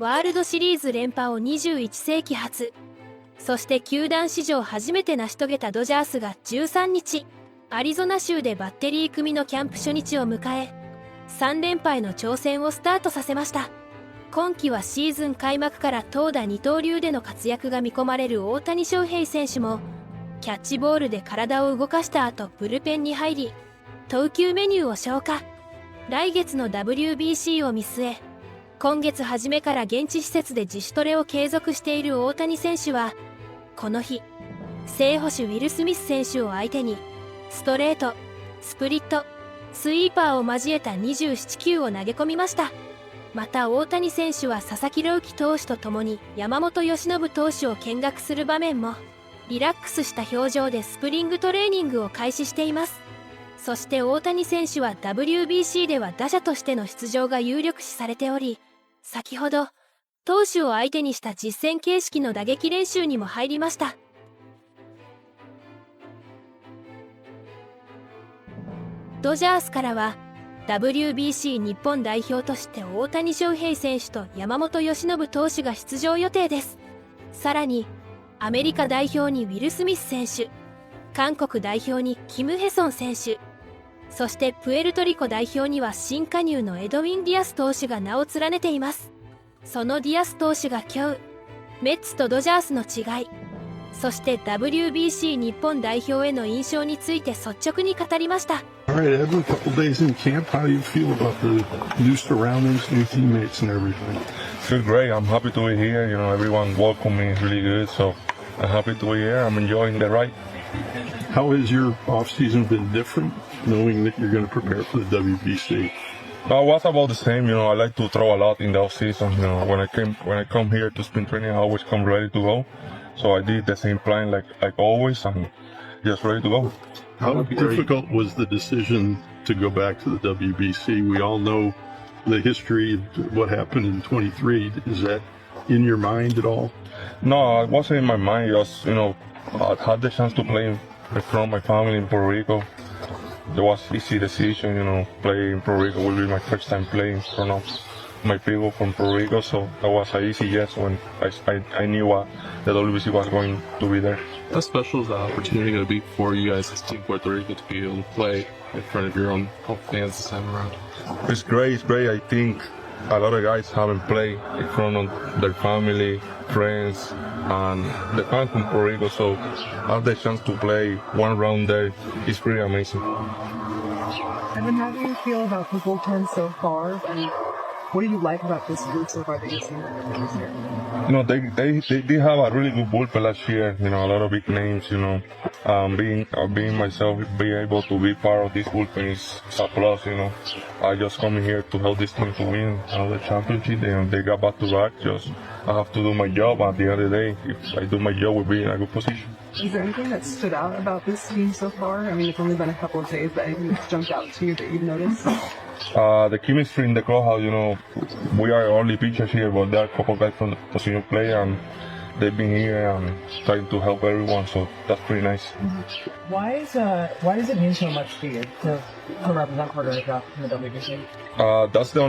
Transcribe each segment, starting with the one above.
ワールドシリーズ連覇を21世紀初、そして球団史上初めて成し遂げたドジャースが13日、アリゾナ州でバッテリー組のキャンプ初日を迎え、3連覇への挑戦をスタートさせました。今季はシーズン開幕から投打二刀流での活躍が見込まれる大谷翔平選手も、キャッチボールで体を動かした後ブルペンに入り、投球メニューを消化。来月の WBC を見据え、今月初めから現地施設で自主トレを継続している大谷選手は、この日、正捕手ウィル・スミス選手を相手に、ストレート、スプリット、スイーパーを交えた27球を投げ込みました。また大谷選手は佐々木朗希投手と共に山本由伸投手を見学する場面も、リラックスした表情でスプリングトレーニングを開始しています。そして大谷選手は WBC では打者としての出場が有力視されており、先ほど、投手を相手にした実戦形式の打撃練習にも入りました。ドジャースからは、WBC 日本代表として大谷翔平選手と山本由伸投手が出場予定です。さらに、アメリカ代表にウィル・スミス選手、韓国代表にキム・ヘソン選手、そしてプエルトリコ代表には新加入のエドウィン・ディアス投手が名を連ねています。そのディアス投手が今日、メッツとドジャースの違い、そして WBC 日本代表への印象について率直に語りました。All right, Evan, a couple days in camp. How do you feel about the new surroundings, new teammates, and everything? Feel great. I'm happy to be here. You know, everyone welcomed me really good, so I'm happy to be here. I'm enjoying the ride. How has your off-season been different, knowing that you're going to prepare for the WBC? It was about the same. You know, I like to throw a lot in the off season. You know, when I come here to spring training, I always come ready to go. So I did the same plan like always, and just ready to go. How difficult was the decision to go back to the WBC? We all know the history of what happened in 23. Is that in your mind at all? No, it wasn't in my mind. Just, you know, I had the chance to play in front of my family in Puerto Rico. It was an easy decision, you know, play in Puerto Rico will be my first time playing in front of my people from Puerto Rico, so that was an easy yes when I knew the WBC was going to be there. How special is the opportunity going to be for you guys as Team Puerto Rico to be able to play in front of your own fans this time around? It's great. I think a lot of guys haven't played in front of their family, friends, and the fans from Puerto Rico, so have the chance to play one round there is pretty amazing. And then how do you feel about the bullpen so far? And what do you like about this group so far that you've seen this year? You know, they have a really good bullpen last year. You know, a lot of big names. You know, being myself, being able to be part of this bullpen is a plus. You know, I just come here to help this team to win another championship. They got back to back. Just I have to do my job. At the end of the day, if I do my job, we'll be in a good position. Is there anything that stood out about this team so far? I mean, it's only been a couple of days, but anything that's jumped out to you that you've noticed? The chemistry in the clubhouse, you know, we are only pitchers here, but there are a couple guys from the position play, and they've been here and trying to help everyone, so that's pretty nice. Why does it mean so much to you to represent Puerto Rico in the WBC? That's the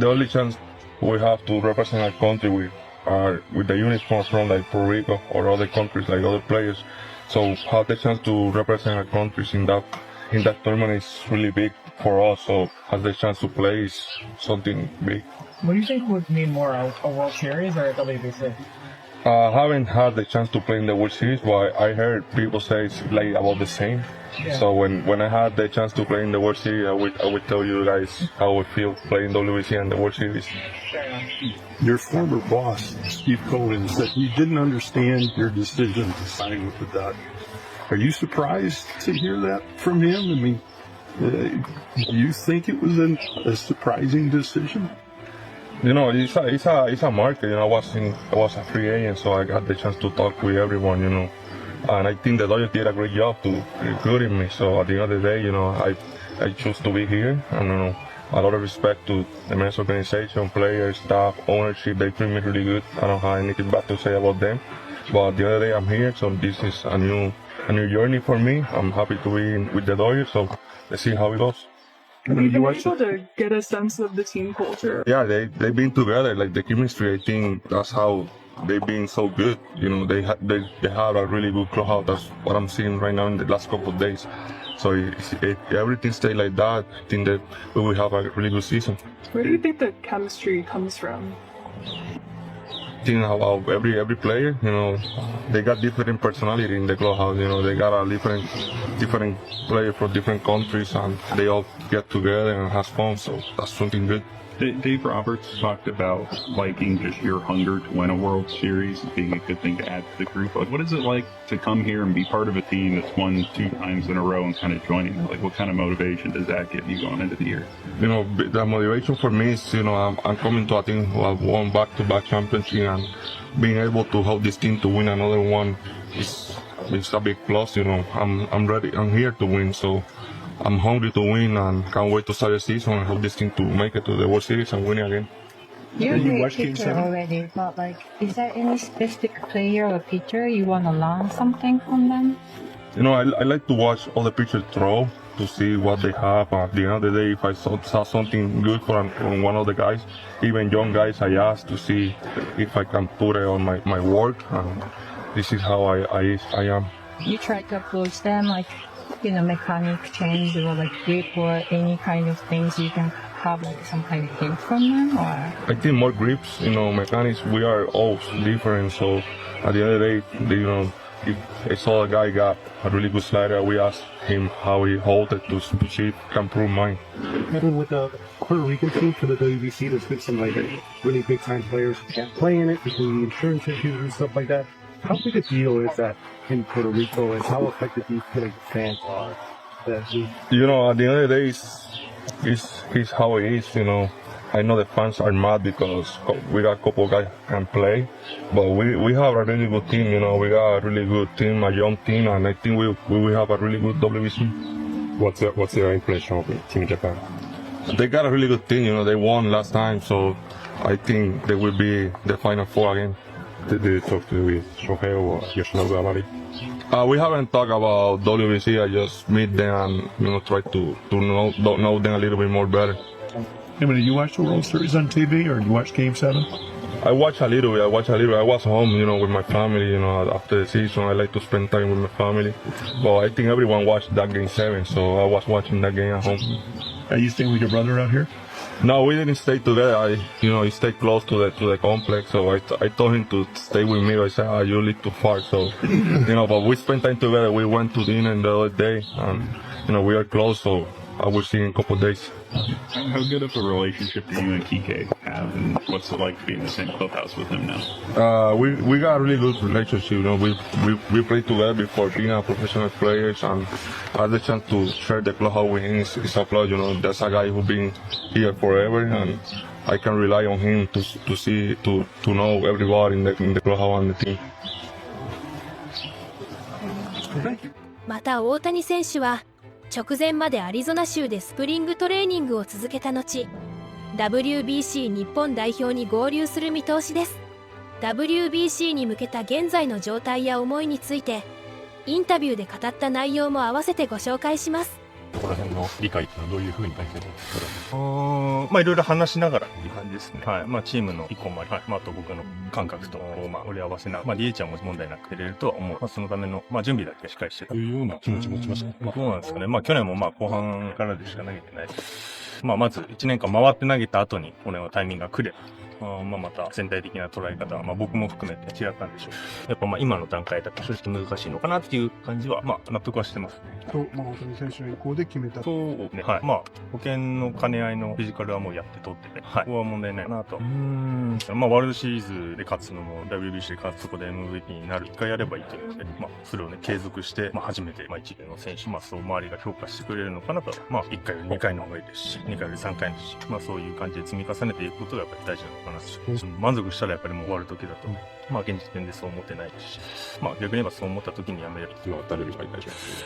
only chance we have to represent our country with the uniform from like Puerto Rico or other countries like other players. So have the chance to represent our countries in that tournament is really big for us. So have the chance to play is something big. What do you think would mean more, a World Series or a WBC? I haven't had the chance to play in the World Series, but I heard people say it's like about the same. Yeah. So when I had the chance to play in the World Series, I would tell you guys how I feel playing WBC and the World Series. Your former boss, Steve Cohen, said he didn't understand your decision to sign with the Dodgers. Are you surprised to hear that from him? I mean, do you think it was a surprising decision? You know, it's a market. You know, I was a free agent, so I got the chance to talk with everyone. You know, and I think the Dodgers did a great job to recruiting me. So at the end of the day, you know, I choose to be here, and you know, a lot of respect to the men's organization, players, staff, ownership. They treat me really good. I don't have anything bad to say about them. But at the end of the day, I'm here, so this is a new journey for me. I'm happy to be with the Dodgers, so let's see how it goes. You've been able to get a sense of the team culture. Yeah, they've been together, like the chemistry. I think that's how they've been so good. You know, they have a really good clubhouse. That's what I'm seeing right now in the last couple of days. So if everything stays like that, I think that we will have a really good season. Where do you think the chemistry comes from? Think about every player, you know, they got different personality in the clubhouse. You know, they got a different players from different countries, and they all get together and have fun. So that's something good. Dave Roberts talked about liking just your hunger to win a World Series being a good thing to add to the group. Like, what is it like to come here and be part of a team that's won 2 times in a row and kind of joining? Like, what kind of motivation does that give you going into the year? You know, the motivation for me is, you know, I'm coming to a team who have won back-to-back championship, and being able to help this team to win another one is a big plus. You know, I'm ready. I'm here to win, so I'm hungry to win and can't wait to start the season and help this team to make it to the World Series and win it again. You're a great pitcher already, but like, is there any specific player or pitcher you want to learn something from them? You know, I like to watch all the pitchers throw to see what they have. At the end of the day, if I saw something good from one of the guys, even young guys, I ask to see if I can put it on my work. And this is how I am. You try to approach them like, you know, mechanic change or like grip or any kind of things you can have like some kind of hint from them, or? I think more grips, you know, mechanics, we are all different. So at the end of the day, you know, if I saw a guy got a really good slider, we asked him how he holds it to see if he can prove mine. And with the Puerto Rican team for the WBC, there's been some like really big time players playing it between the insurance issues and stuff like that. How big a deal is that in Puerto Rico, and how effective do you feel like the fans are? You know, at the end of the day, it's how it is, you know. I know the fans are mad because we got a couple of guys can play, but we have a really good team, you know. We got a really good team, a young team, and I think we will have a really good WBC. What's your impression of Team Japan? They got a really good team, you know. They won last time, so I think they will be the Final Four again. Did you talk with Shohei or Yoshinobu Amari? We haven't talked about WBC. I just meet them and, you know, try to know them a little bit more better. I mean, did you watch the World Series on TV, or did you watch Game 7? I watch a little bit. I was home, you know, with my family, you know, after the season. I like to spend time with my family. But I think everyone watched that Game 7, so I was watching that game at home. Are you staying with your brother out here? No, we didn't stay together. He stayed close to the complex, so I told him to stay with me. I said, you live too far, so, you know, but we spent time together. We went to dinner the other day, and, you know, we are close, so I will see in a couple of days. How good of a relationship do you and Kike have, and what's it like to be in the same clubhouse with him now? We got a really good relationship. You know, we played together before being a professional players, and I had the chance to share the clubhouse with him. It's a plus, you know. That's a guy who's been here forever, and I can rely on him to know everybody in the clubhouse and the team. また大谷選手は直前までアリゾナ州でスプリングトレーニングを続けた後、WBC 日本代表に合流する見通しです。WBC に向けた現在の状態や思いについて、インタビューで語った内容も合わせてご紹介します。ここら辺の理解っていうのはどういうふうに体験ですか？まあいろいろ話しながらっていう感じですね。はい。まあチームの意向もあり、はい。まああと僕の感覚と、まあ折り合わせながら、まあ DH はも問題なく出れるとは思う。まあそのための、まあ準備だけしっかりしてた。というような気持ち持ちました。まあそうなんですかね。まあ去年もまあ後半からでしか投げてない。まあまず1年間回って投げた後に、このタイミングが来れば。まあまた全体的な捉え方は、まあ僕も含めて違ったんでしょう。やっぱまあ今の段階だと正直難しいのかなっていう感じは、まあ納得はしてますね。と、まあ大谷選手の意向で決めた。そうね。はい。まあ保険の兼ね合いのフィジカルはもうやって通ってて、はい。ここは問題ないかなと。まあワールドシリーズで勝つのも WBC で勝つそこで MVP になる。一回やればいいというので、まあそれをね継続して、まあ初めてまあ一流の選手、まあそう周りが評価してくれるのかなと。まあ1回より2回の方がいいですし、2回より3回ですし、まあそういう感じで積み重ねていくことがやっぱり大事なのかな。かな。満足したらやっぱりもう終わる時だと、まあ現時点でそう思ってないですし、まあ逆に言えばそう思った時にやめる。誰に書いたりします？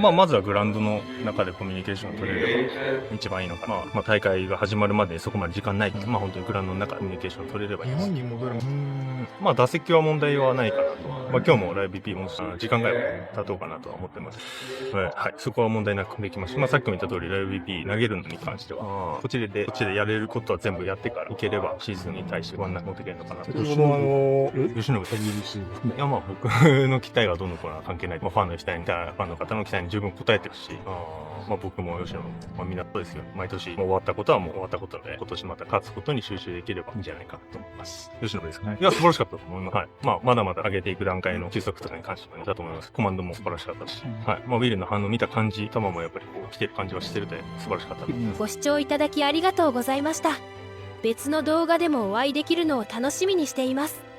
まあまずはグラウンドの中でコミュニケーションを取れれば一番いいのかな。まあ大会が始まるまでそこまで時間ないけど、まあ本当にグラウンドの中でコミュニケーションを取れればいいです。日本に戻る。まあ打席は問題はないかなと。まあ今日もライブ BP も時間外は立とうかなとは思ってます。はい、そこは問題なくできました。まあさっきも言った通りライブ BP 投げるのに関しては、こっちでやれることは全部やってからいければシーズンに対して不安なく持っていけるのかなと。吉野さん。いやまあ僕の期待がどうのこうのは関係ない。まあファンの期待に、ファンの方の期待に十分応えてるし、まあ僕も吉野も、まあみんなそうですよ。毎年もう終わったことはもう終わったことで、今年また勝つことに集中できればいいんじゃないかなと思います。吉野ですかね。いや素晴らしかったと思います。はい。まあまだまだ上げていく段階の休息とかに関してはね、だと思います。コマンドも素晴らしかったし、はい。まあウィルの反応見た感じ、球もやっぱりこう来てる感じはしてるので素晴らしかったです。ご視聴いただきありがとうございました。別の動画でもお会いできるのを楽しみにしています。